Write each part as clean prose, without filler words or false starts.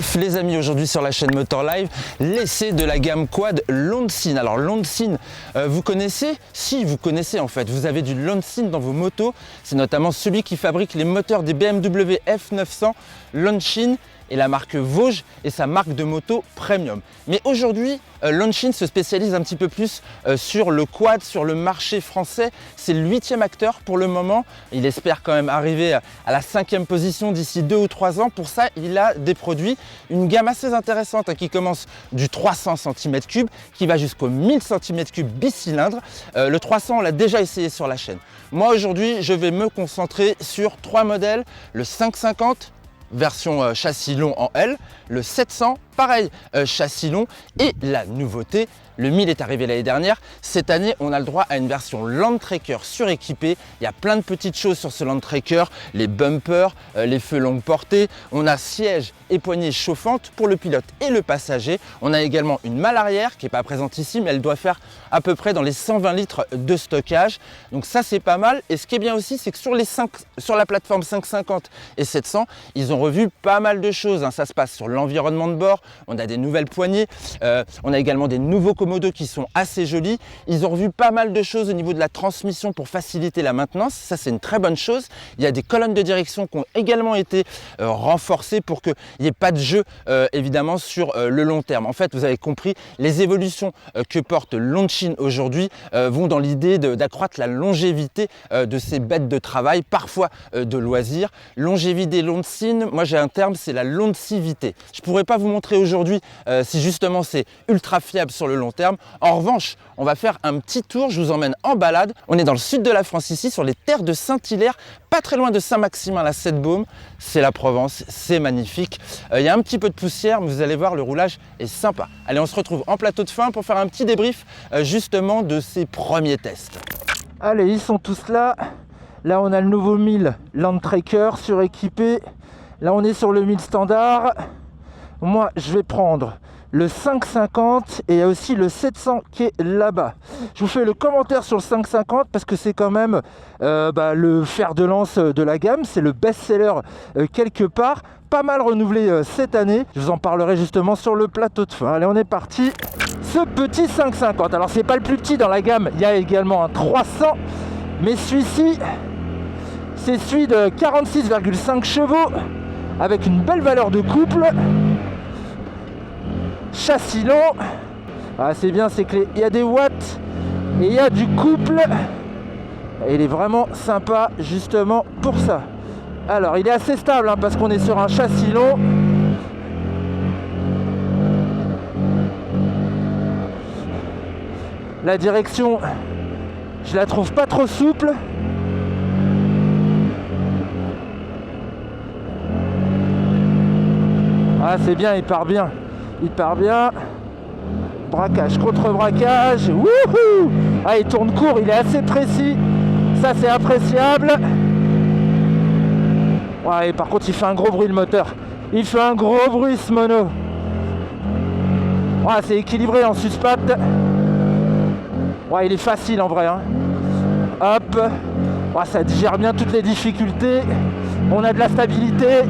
neuf les amis, aujourd'hui sur la chaîne Motor Live, l'essai de la gamme quad Longines. Alors Longines, vous connaissez? Si, vous connaissez en fait, vous avez du Longines dans vos motos, c'est notamment celui qui fabrique les moteurs des BMW F900 Longines et la marque Vosges et sa marque de moto premium. Mais aujourd'hui, Longines se spécialise un petit peu plus sur le quad, sur le marché français. C'est le 8e acteur pour le moment. Il espère quand même arriver à la 5e position d'ici 2 ou 3 ans. Pour ça, il a des produits, une gamme assez intéressante qui commence du 300 cm3 qui va jusqu'au 1000 cm3 bicylindre. Le 300, on l'a déjà essayé sur la chaîne. Moi aujourd'hui, je vais me concentrer sur 3 modèles, le 550, version châssis long en L, le 700, pareil, châssis long, et la nouveauté, le 1000 est arrivé l'année dernière. Cette année, on a le droit à une version Landtrekker suréquipée. Il y a plein de petites choses sur ce Landtrekker, les bumpers, les feux longue portée. On a siège et poignée chauffante pour le pilote et le passager. On a également une malle arrière qui n'est pas présente ici, mais elle doit faire à peu près dans les 120 litres de stockage. Donc ça, c'est pas mal. Et ce qui est bien aussi, c'est que sur la plateforme 550 et 700, ils ont revu pas mal de choses. Ça se passe sur l'environnement de bord. On a des nouvelles poignées. On a également des nouveaux Komodo qui sont assez jolis. Ils ont revu pas mal de choses au niveau de la transmission pour faciliter la maintenance. Ça, c'est une très bonne chose. Il y a des colonnes de direction qui ont également été renforcées pour qu'il n'y ait pas de jeu évidemment sur le long terme. En fait, vous avez compris, les évolutions que porte Longines aujourd'hui vont dans l'idée d'accroître la longévité de ces bêtes de travail, parfois de loisirs. Longévité Longines, moi j'ai un terme, c'est la longévité. Je ne pourrais pas vous montrer aujourd'hui si justement c'est ultra fiable sur le long terme. En revanche, on va faire un petit tour, je vous emmène en balade. On est dans le sud de la France ici, sur les terres de Saint-Hilaire, pas très loin de Saint-Maximin-la-Seine-Baume. C'est la Provence, c'est magnifique. Il y a un petit peu de poussière, mais vous allez voir, le roulage est sympa. Allez, on se retrouve en plateau de fin pour faire un petit débrief justement de ces premiers tests. Allez, ils sont tous là. Là, on a le nouveau 1000 Landtrekker suréquipé. Là, on est sur le 1000 standard. Moi, je vais prendre le 550 et il y a aussi le 700 qui est là-bas. Je vous fais le commentaire sur le 550 parce que c'est quand même le fer de lance de la gamme. C'est le best-seller quelque part. Pas mal renouvelé cette année. Je vous en parlerai justement sur le plateau de fin. Allez, on est parti. Ce petit 550. Alors, c'est pas le plus petit dans la gamme. Il y a également un 300. Mais celui-ci, c'est celui de 46,5 chevaux avec une belle valeur de couple. Châssis long. Ah, c'est bien, c'est que il y a des watts et il y a du couple. Et il est vraiment sympa justement pour ça. Alors, il est assez stable parce qu'on est sur un châssis long. La direction, je la trouve pas trop souple. Ah, c'est bien, il part bien. Il part bien. Braquage contre braquage. Wouhou! Ah, il tourne court, il est assez précis. Ça, c'est appréciable. Ouais, et par contre, il fait un gros bruit le moteur. Il fait un gros bruit ce mono. Ouais, c'est équilibré en suspate. Ouais, il est facile en vrai. Hop. Ouais, ça digère bien toutes les difficultés. On a de la stabilité.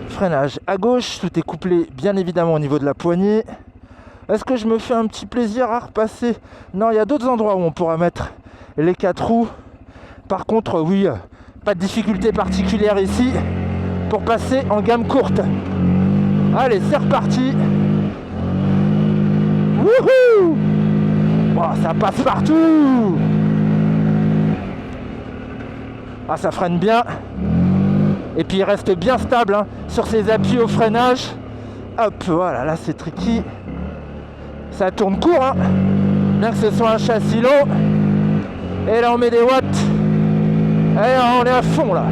Freinage à gauche, tout est couplé bien évidemment au niveau de la poignée. Est-ce que je me fais un petit plaisir à repasser? Non, il y a d'autres endroits où on pourra mettre les 4 roues. Par contre, oui, pas de difficulté particulière ici pour passer en gamme courte. Allez, c'est reparti. Wouhou! Oh, ça passe partout. Ah, ça freine bien. Et puis il reste bien stable sur ses appuis au freinage. Hop, voilà, là c'est tricky. Ça tourne court, bien que ce soit un châssis long. Et là on met des watts. Et là, on est à fond là.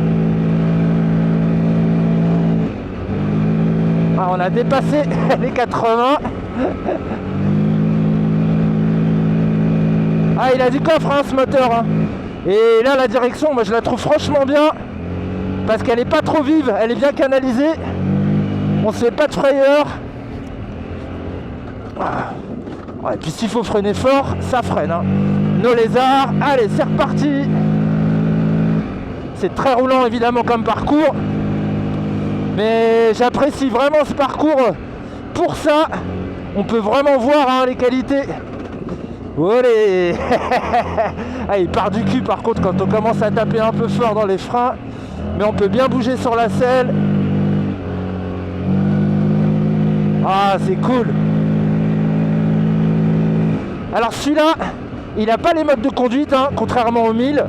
Ah, on a dépassé les 80. Ah, il a du coffre ce moteur. Et là la direction, moi je la trouve franchement bien. Parce qu'elle n'est pas trop vive, elle est bien canalisée. On ne se fait pas de frayeur. Ouais, et puis s'il faut freiner fort, ça freine. Nos lézards, allez, c'est reparti. C'est très roulant évidemment comme parcours. Mais j'apprécie vraiment ce parcours pour ça. On peut vraiment voir hein, les qualités. Olé. Ah, il part du cul par contre quand on commence à taper un peu fort dans les freins. Mais on peut bien bouger sur la selle. Ah, c'est cool. Alors celui-là, il n'a pas les modes de conduite, hein, contrairement au 1000.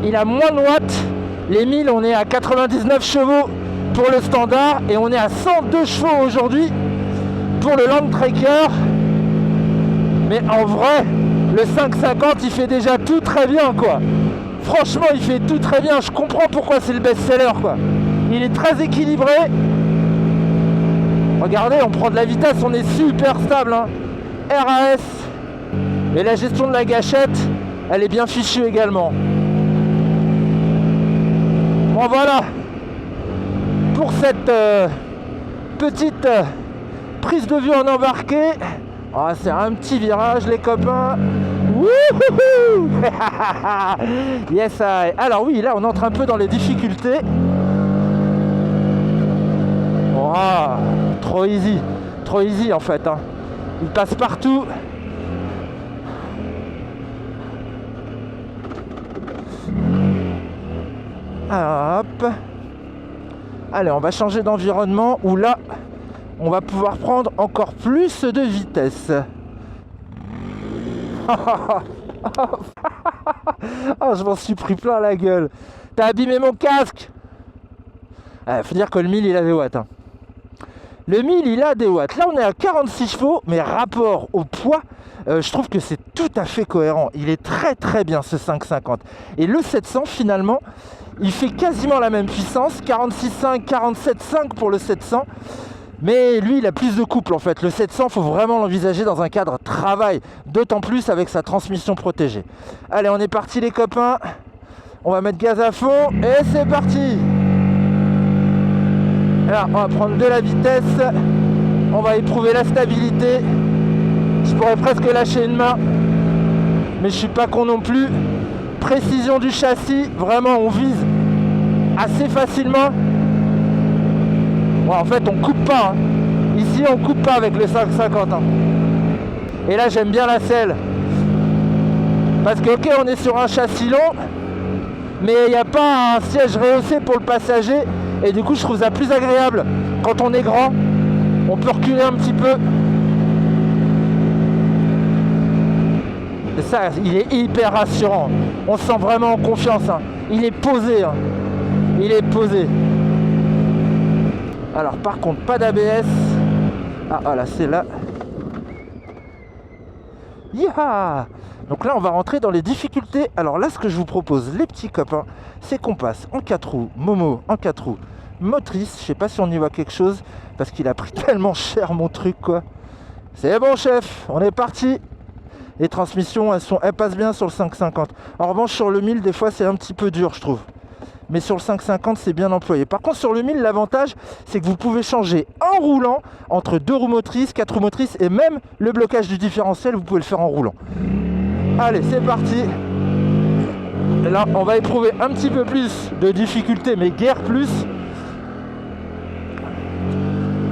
Il a moins de watts. Les 1000, on est à 99 chevaux pour le standard et on est à 102 chevaux aujourd'hui pour le Landtrekker. Mais en vrai, le 550, il fait déjà tout très bien, quoi. Franchement, il fait tout très bien. Je comprends pourquoi c'est le best-seller, quoi. Il est très équilibré. Regardez, on prend de la vitesse, on est super stable, hein. RAS. Et la gestion de la gâchette, elle est bien fichue également. Bon, voilà. Pour cette petite prise de vue en embarqué. Oh, c'est un petit virage, les copains. Wouhou. Yes, I. Alors oui, là, on entre un peu dans les difficultés. Oh, trop easy en fait, hein. Il passe partout. Hop. Allez, on va changer d'environnement où là, on va pouvoir prendre encore plus de vitesse. Oh, je m'en suis pris plein la gueule. T'as abîmé mon casque. Faut dire que le 1000 il a des watts, hein. Le 1000 il a des watts. Là on est à 46 chevaux, mais rapport au poids, je trouve que c'est tout à fait cohérent. Il est très très bien ce 550. Et le 700 finalement, il fait quasiment la même puissance. 46,5, 47,5 pour le 700. Mais lui il a plus de couple en fait. Le 700 faut vraiment l'envisager dans un cadre travail. D'autant plus avec sa transmission protégée. Allez, on est parti les copains. On va mettre gaz à fond et c'est parti. Alors, on va prendre de la vitesse, on va éprouver la stabilité. Je pourrais presque lâcher une main, mais je suis pas con non plus. Précision du châssis, vraiment on vise assez facilement. Bon, en fait on coupe pas, hein. Ici on coupe pas avec le 550, hein. Et là j'aime bien la selle. Parce que ok, on est sur un châssis long, mais il n'y a pas un siège rehaussé pour le passager. Et du coup je trouve ça plus agréable. Quand on est grand, on peut reculer un petit peu. Et ça, il est hyper rassurant. On se sent vraiment en confiance, hein. Il est posé, hein. Il est posé. Alors par contre, pas d'ABS. Ah voilà, c'est là. Yaha! Donc là on va rentrer dans les difficultés. Alors là ce que je vous propose les petits copains, c'est qu'on passe en 4 roues, Momo en 4 roues, motrice, je sais pas si on y voit quelque chose, parce qu'il a pris tellement cher mon truc quoi. C'est bon chef, on est parti. Les transmissions elles passent bien sur le 550. En revanche sur le 1000 des fois c'est un petit peu dur je trouve. Mais sur le 550 c'est bien employé. Par contre sur le 1000 l'avantage c'est que vous pouvez changer en roulant entre 2 roues motrices, 4 roues motrices et même le blocage du différentiel vous pouvez le faire en roulant. Allez, c'est parti. Et là, on va éprouver un petit peu plus de difficulté, mais guère plus.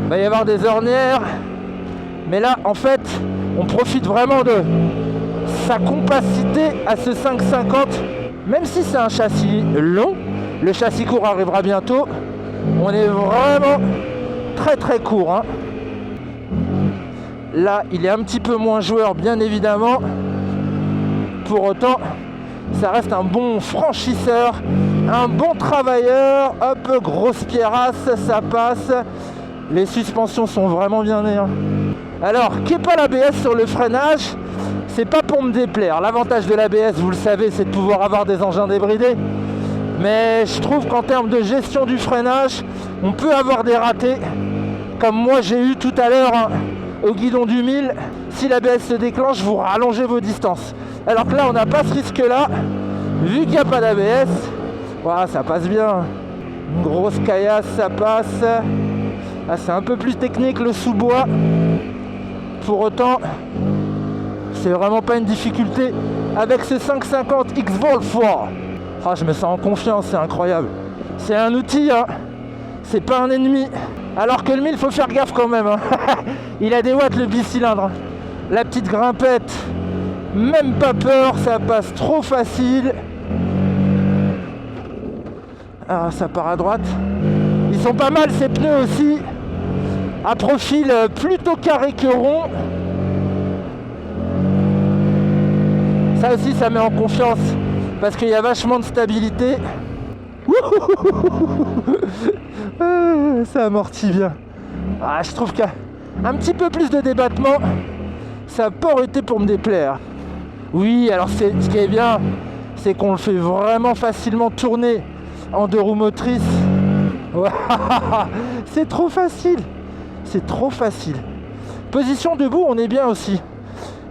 Il va y avoir des ornières. Mais là, en fait, on profite vraiment de sa compacité à ce 550. Même si c'est un châssis long, le châssis court arrivera bientôt. On est vraiment très très court, hein. Là, il est un petit peu moins joueur, bien évidemment. Pour autant, ça reste un bon franchisseur, un bon travailleur. Hop, grosse pierrasse, ça passe. Les suspensions sont vraiment bien nées, hein. Alors, qu'il n'y ait pas l'ABS sur le freinage, c'est pas pour me déplaire. L'avantage de l'ABS, vous le savez, c'est de pouvoir avoir des engins débridés. Mais je trouve qu'en termes de gestion du freinage, on peut avoir des ratés. Comme moi j'ai eu tout à l'heure, hein, au guidon du 1000. Si l'ABS se déclenche, vous rallongez vos distances. Alors que là, on n'a pas ce risque-là. Vu qu'il n'y a pas d'ABS, voilà, ça passe bien. Une grosse caillasse, ça passe. Là, c'est un peu plus technique le sous-bois. Pour autant, c'est vraiment pas une difficulté. Avec ce 550 X-Volt 4. Ah, je me sens en confiance, c'est incroyable. C'est un outil, hein. C'est pas un ennemi. Alors que le 1000, faut faire gaffe quand même, hein. Il a des watts le bicylindre. La petite grimpette, même pas peur, ça passe trop facile. Ah, ça part à droite. Ils sont pas mal ces pneus aussi. À profil plutôt carré que rond. Ça aussi, ça met en confiance parce qu'il y a vachement de stabilité. Ça amortit bien. Ah, je trouve qu'un petit peu plus de débattement, ça n'a pas été pour me déplaire. Oui, alors ce qui est bien, c'est qu'on le fait vraiment facilement tourner en 2 roues motrices. C'est trop facile. C'est trop facile. Position debout, on est bien aussi.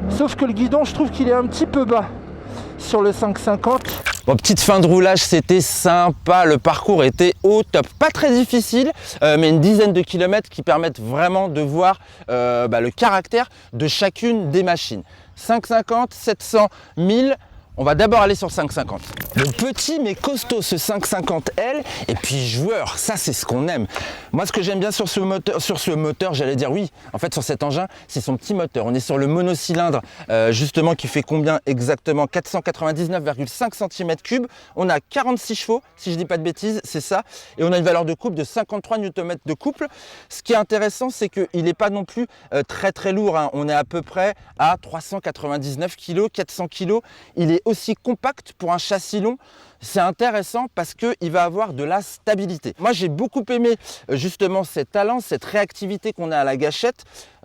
Sauf que le guidon, je trouve qu'il est un petit peu bas sur le 550. Bon, petite fin de roulage, c'était sympa, le parcours était au top. Pas très difficile, mais une dizaine de kilomètres qui permettent vraiment de voir le caractère de chacune des machines. 550, 700, 1000. On va d'abord aller sur 550. Le petit mais costaud, ce 550L, et puis joueur, ça c'est ce qu'on aime. Moi ce que j'aime bien sur ce moteur, j'allais dire oui, en fait sur cet engin, c'est son petit moteur. On est sur le monocylindre justement qui fait combien exactement 499,5 cm3. On a 46 chevaux, si je dis pas de bêtises, c'est ça. Et on a une valeur de couple de 53 Nm de couple. Ce qui est intéressant, c'est qu'il n'est pas non plus très lourd, hein. On est à peu près à 399 kg, 400 kg. Il est aussi compact pour un châssis long. C'est intéressant parce qu'il va avoir de la stabilité. Moi j'ai beaucoup aimé justement cette talent, cette réactivité qu'on a à la gâchette.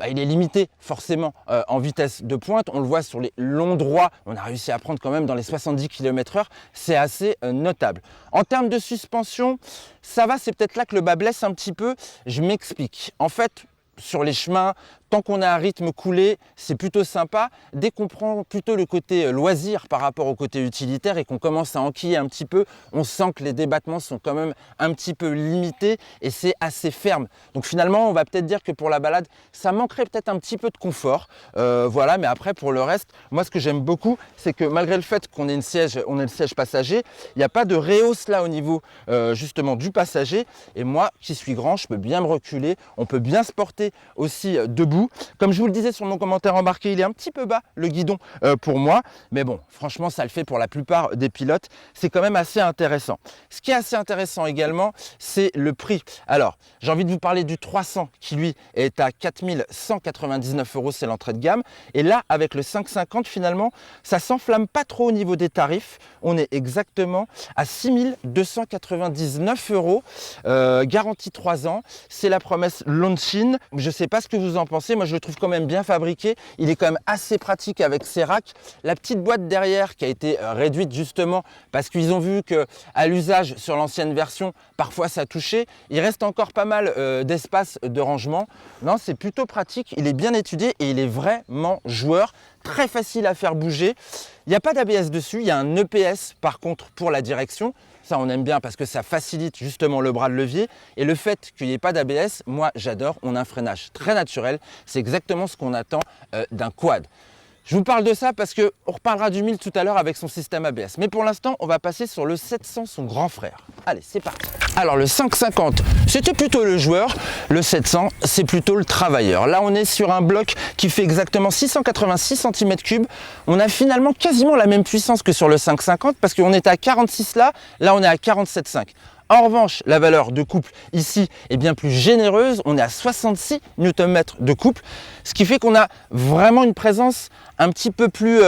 Il est limité forcément en vitesse de pointe. On le voit sur les longs droits. On a réussi à prendre quand même dans les 70 km/h. C'est assez notable. En termes de suspension, ça va, c'est peut-être là que le bas blesse un petit peu. Je m'explique. En fait, sur les chemins, tant qu'on a un rythme coulé, c'est plutôt sympa. Dès qu'on prend plutôt le côté loisir par rapport au côté utilitaire et qu'on commence à enquiller un petit peu, on sent que les débattements sont quand même un petit peu limités et c'est assez ferme. Donc finalement, on va peut-être dire que pour la balade, ça manquerait peut-être un petit peu de confort. Voilà, mais après pour le reste, moi ce que j'aime beaucoup, c'est que malgré le fait qu'on ait le siège passager, il n'y a pas de réhausse là au niveau justement du passager. Et moi qui suis grand, je peux bien me reculer, on peut bien se porter aussi debout. Comme je vous le disais sur mon commentaire embarqué, il est un petit peu bas le guidon pour moi, mais bon, franchement ça le fait pour la plupart des pilotes. C'est quand même assez intéressant. Ce qui est assez intéressant également, c'est le prix. Alors, j'ai envie de vous parler du 300 qui lui est à 4199 €, c'est l'entrée de gamme. Et là, avec le 550, finalement, ça s'enflamme pas trop au niveau des tarifs. On est exactement à 6299 €, garantie 3 ans. C'est la promesse Longines. Je ne sais pas ce que vous en pensez. Moi, je le trouve quand même bien fabriqué. Il est quand même assez pratique avec ses racks. La petite boîte derrière qui a été réduite justement parce qu'ils ont vu qu'à l'usage sur l'ancienne version, parfois ça touchait. Il reste encore pas mal d'espace de rangement. Non, c'est plutôt pratique. Il est bien étudié et il est vraiment joueur. Très facile à faire bouger. Il n'y a pas d'ABS dessus. Il y a un EPS par contre pour la direction. Ça, on aime bien parce que ça facilite justement le bras de levier. Et le fait qu'il n'y ait pas d'ABS, moi, j'adore. On a un freinage très naturel. C'est exactement ce qu'on attend d'un quad. Je vous parle de ça parce qu'on reparlera du 1000 tout à l'heure avec son système ABS. Mais pour l'instant, on va passer sur le 700, son grand frère. Allez, c'est parti. Alors, le 550, c'était plutôt le joueur. Le 700, c'est plutôt le travailleur. Là, on est sur un bloc qui fait exactement 686 cm3. On a finalement quasiment la même puissance que sur le 550 parce qu'on était à 46 là. Là, on est à 47,5. En revanche, la valeur de couple ici est bien plus généreuse. On est à 66 Nm de couple, ce qui fait qu'on a vraiment une présence un petit peu plus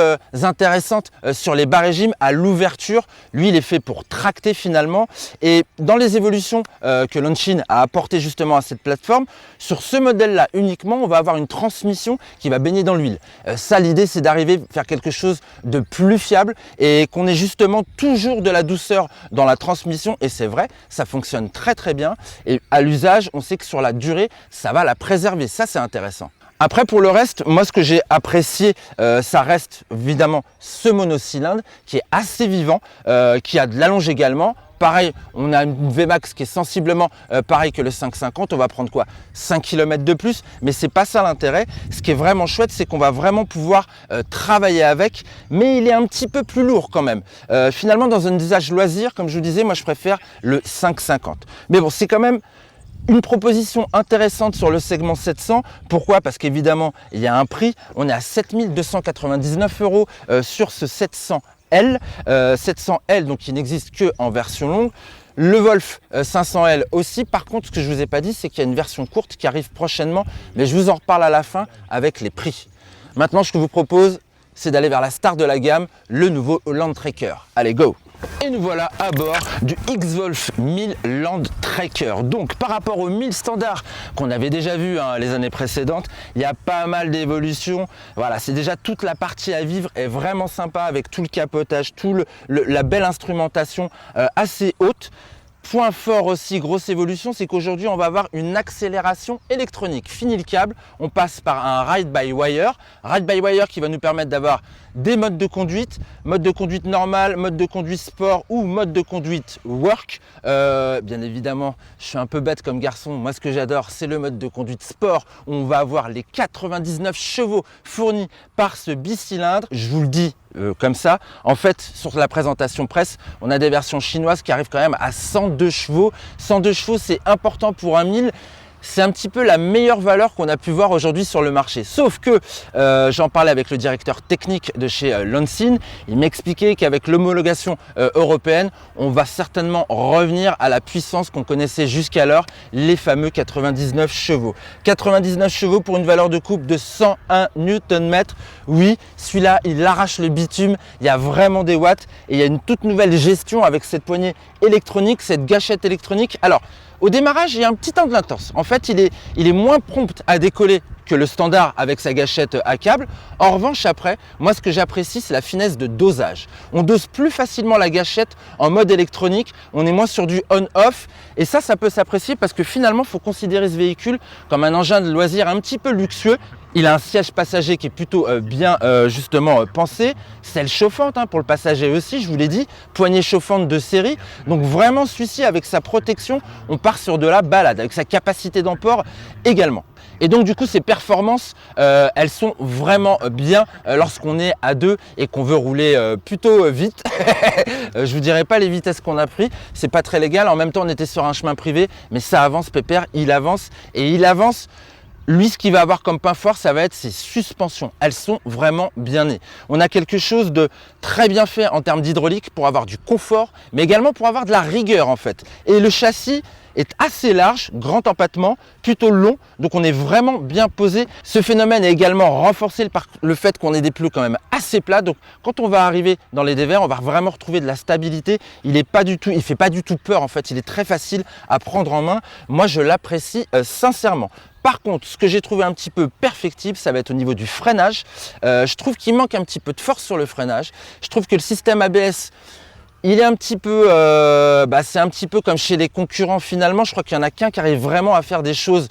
intéressante sur les bas régimes à l'ouverture. Lui, il est fait pour tracter finalement. Et dans les évolutions que Longines a apportées justement à cette plateforme, sur ce modèle-là uniquement, on va avoir une transmission qui va baigner dans l'huile. Ça, l'idée, c'est d'arriver à faire quelque chose de plus fiable et qu'on ait justement toujours de la douceur dans la transmission. Et c'est vrai, ça fonctionne très bien. Et à l'usage, on sait que sur la durée, ça va la préserver. Ça, c'est intéressant. Après, pour le reste, moi, ce que j'ai apprécié, ça reste évidemment ce monocylindre qui est assez vivant, qui a de l'allonge également. Pareil, on a une VMAX qui est sensiblement pareil que le 550. On va prendre quoi? 5 km de plus, mais c'est pas ça l'intérêt. Ce qui est vraiment chouette, c'est qu'on va vraiment pouvoir travailler avec, mais il est un petit peu plus lourd quand même. Finalement, dans un usage loisir, comme je vous disais, moi je préfère le 550. Mais bon, c'est quand même une proposition intéressante sur le segment 700. Pourquoi? Parce qu'évidemment, il y a un prix. On est à 7 299 € sur ce 700L. 700L, donc qui n'existe que en version longue. Le Wolf 500L aussi. Par contre, ce que je ne vous ai pas dit, c'est qu'il y a une version courte qui arrive prochainement. Mais je vous en reparle à la fin avec les prix. Maintenant, ce que je vous propose, c'est d'aller vers la star de la gamme, le nouveau Landtrekker. Allez, go! Et nous voilà à bord du X-Wolf 1000 Landtrekker. Donc par rapport au 1000 standard qu'on avait déjà vu les années précédentes, il y a pas mal d'évolutions. Voilà, c'est déjà toute la partie à vivre est vraiment sympa avec tout le capotage, la belle instrumentation assez haute. Point fort aussi, grosse évolution, c'est qu'aujourd'hui on va avoir une accélération électronique. Fini le câble, on passe par un ride-by-wire. Ride-by-wire qui va nous permettre d'avoir des modes de conduite normal, mode de conduite sport ou mode de conduite work. Bien évidemment, je suis un peu bête comme garçon. Moi, ce que j'adore, c'est le mode de conduite sport. On va avoir les 99 chevaux fournis par ce bicylindre. Je vous le dis comme ça. En fait, sur la présentation presse, on a des versions chinoises qui arrivent quand même à 102 chevaux. 102 chevaux, c'est important pour un 1000. C'est un petit peu la meilleure valeur qu'on a pu voir aujourd'hui sur le marché. Sauf que j'en parlais avec le directeur technique de chez Lansin. Il m'expliquait qu'avec l'homologation européenne, on va certainement revenir à la puissance qu'on connaissait jusqu'alors, les fameux 99 chevaux. 99 chevaux pour une valeur de couple de 101 Nm. Oui, celui-là, il arrache le bitume. Il y a vraiment des watts et il y a une toute nouvelle gestion avec cette poignée électronique, cette gâchette électronique. Alors, au démarrage, il y a un petit angle intense. En fait, il est moins prompt à décoller que le standard avec sa gâchette à câble. En revanche, après, moi, ce que j'apprécie, c'est la finesse de dosage. On dose plus facilement la gâchette en mode électronique. On est moins sur du on-off. Et ça peut s'apprécier parce que finalement, il faut considérer ce véhicule comme un engin de loisir un petit peu luxueux. Il a un siège passager qui est plutôt bien justement pensé, selle chauffante pour le passager aussi, je vous l'ai dit, poignée chauffante de série. Donc vraiment celui-ci avec sa protection, on part sur de la balade, avec sa capacité d'emport également. Et donc du coup ces performances, elles sont vraiment bien lorsqu'on est à deux et qu'on veut rouler plutôt vite. Je vous dirai pas les vitesses qu'on a pris, c'est pas très légal. En même temps on était sur un chemin privé, mais ça avance pépère, il avance et il avance. Lui, ce qu'il va avoir comme point fort, ça va être ses suspensions. Elles sont vraiment bien nées. On a quelque chose de très bien fait en termes d'hydraulique pour avoir du confort, mais également pour avoir de la rigueur en fait. Et le châssis est assez large, grand empattement, plutôt long, donc on est vraiment bien posé. Ce phénomène est également renforcé par le fait qu'on ait des pneus quand même assez plats, donc quand on va arriver dans les dévers, on va vraiment retrouver de la stabilité. Il fait pas du tout peur en fait, il est très facile à prendre en main. Moi, je l'apprécie sincèrement. Par contre, ce que j'ai trouvé un petit peu perfectible, ça va être au niveau du freinage. Je trouve qu'il manque un petit peu de force sur le freinage. Je trouve que le système ABS, il est un petit peu, c'est un petit peu comme chez les concurrents finalement. Je crois qu'il n'y en a qu'un qui arrive vraiment à faire des choses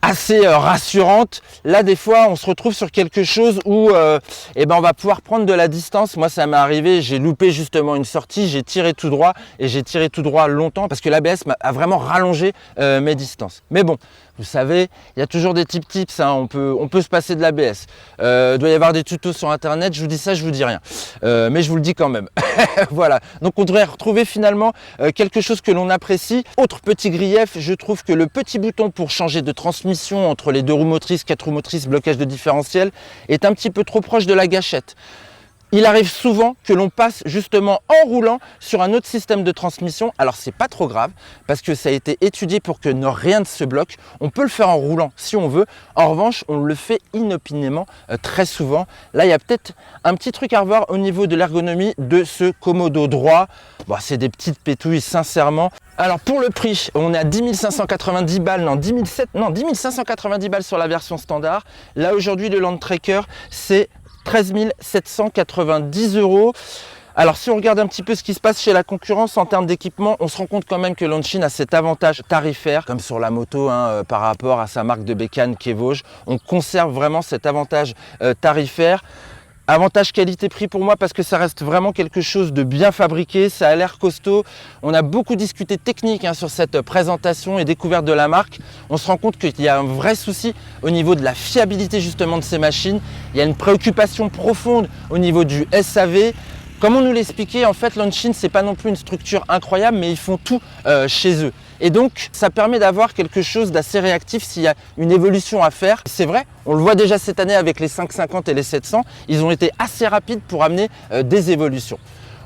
assez rassurante. Là, des fois, on se retrouve sur quelque chose où on va pouvoir prendre de la distance. Moi, ça m'est arrivé, j'ai loupé justement une sortie, j'ai tiré tout droit et j'ai tiré tout droit longtemps parce que l'ABS a vraiment rallongé mes distances. Mais bon, vous savez, il y a toujours des tips, on peut se passer de l'ABS. Il doit y avoir des tutos sur internet, je vous dis ça, je vous dis rien. Mais je vous le dis quand même. Voilà, donc on devrait retrouver finalement quelque chose que l'on apprécie. Autre petit grief, je trouve que le petit bouton pour changer de transmission entre les 2 roues motrices, 4 roues motrices, blocage de différentiel est un petit peu trop proche de la gâchette. Il arrive souvent que l'on passe justement en roulant sur un autre système de transmission. Alors c'est pas trop grave parce que ça a été étudié pour que rien ne se bloque. On peut le faire en roulant si on veut. En revanche, on le fait inopinément très souvent. Là, il y a peut-être un petit truc à revoir au niveau de l'ergonomie de ce Komodo droit. Bon, c'est des petites pétouilles sincèrement. Alors pour le prix, on est à 10 590 balles, non 10 590 balles sur la version standard. Là aujourd'hui, le Landtrekker, c'est 13 790 €. Alors si on regarde un petit peu ce qui se passe chez la concurrence en termes d'équipement, on se rend compte quand même que Lansin a cet avantage tarifaire, comme sur la moto par rapport à sa marque de bécane qui est Vosges. On conserve vraiment cet avantage tarifaire. Avantage qualité-prix pour moi parce que ça reste vraiment quelque chose de bien fabriqué, ça a l'air costaud. On a beaucoup discuté technique sur cette présentation et découverte de la marque. On se rend compte qu'il y a un vrai souci au niveau de la fiabilité justement de ces machines. Il y a une préoccupation profonde au niveau du SAV. Comme on nous l'expliquait, en fait, Longines, c'est pas non plus une structure incroyable, mais ils font tout chez eux. Et donc, ça permet d'avoir quelque chose d'assez réactif s'il y a une évolution à faire. C'est vrai, on le voit déjà cette année avec les 550 et les 700, ils ont été assez rapides pour amener des évolutions.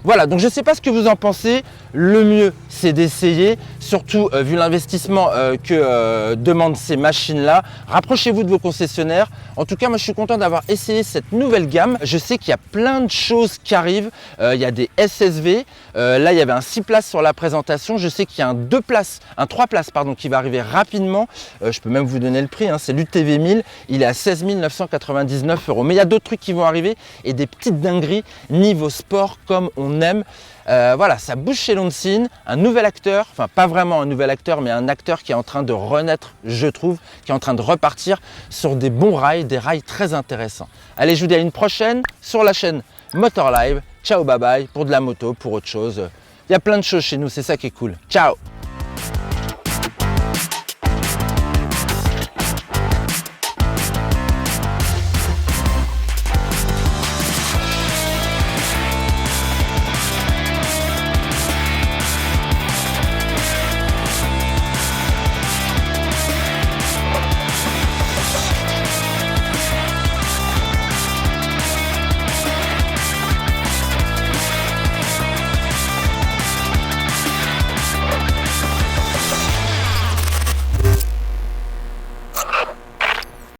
Voilà, donc je ne sais pas ce que vous en pensez. Le mieux, c'est d'essayer, surtout vu l'investissement que demandent ces machines-là. Rapprochez-vous de vos concessionnaires. En tout cas, moi, je suis content d'avoir essayé cette nouvelle gamme. Je sais qu'il y a plein de choses qui arrivent. Il y a des SSV. Là, il y avait un 6 places sur la présentation. Je sais qu'il y a un 3 places pardon, qui va arriver rapidement. Je peux même vous donner le prix. C'est l'UTV 1000. Il est à 16 999 €. Mais il y a d'autres trucs qui vont arriver et des petites dingueries niveau sport comme on aime. Voilà, ça bouge chez Longines, un nouvel acteur, enfin pas vraiment un nouvel acteur, mais un acteur qui est en train de renaître, je trouve, qui est en train de repartir sur des bons rails, des rails très intéressants. Allez, je vous dis à une prochaine sur la chaîne Motor Live. Ciao, bye bye, pour de la moto, pour autre chose. Il y a plein de choses chez nous, c'est ça qui est cool. Ciao!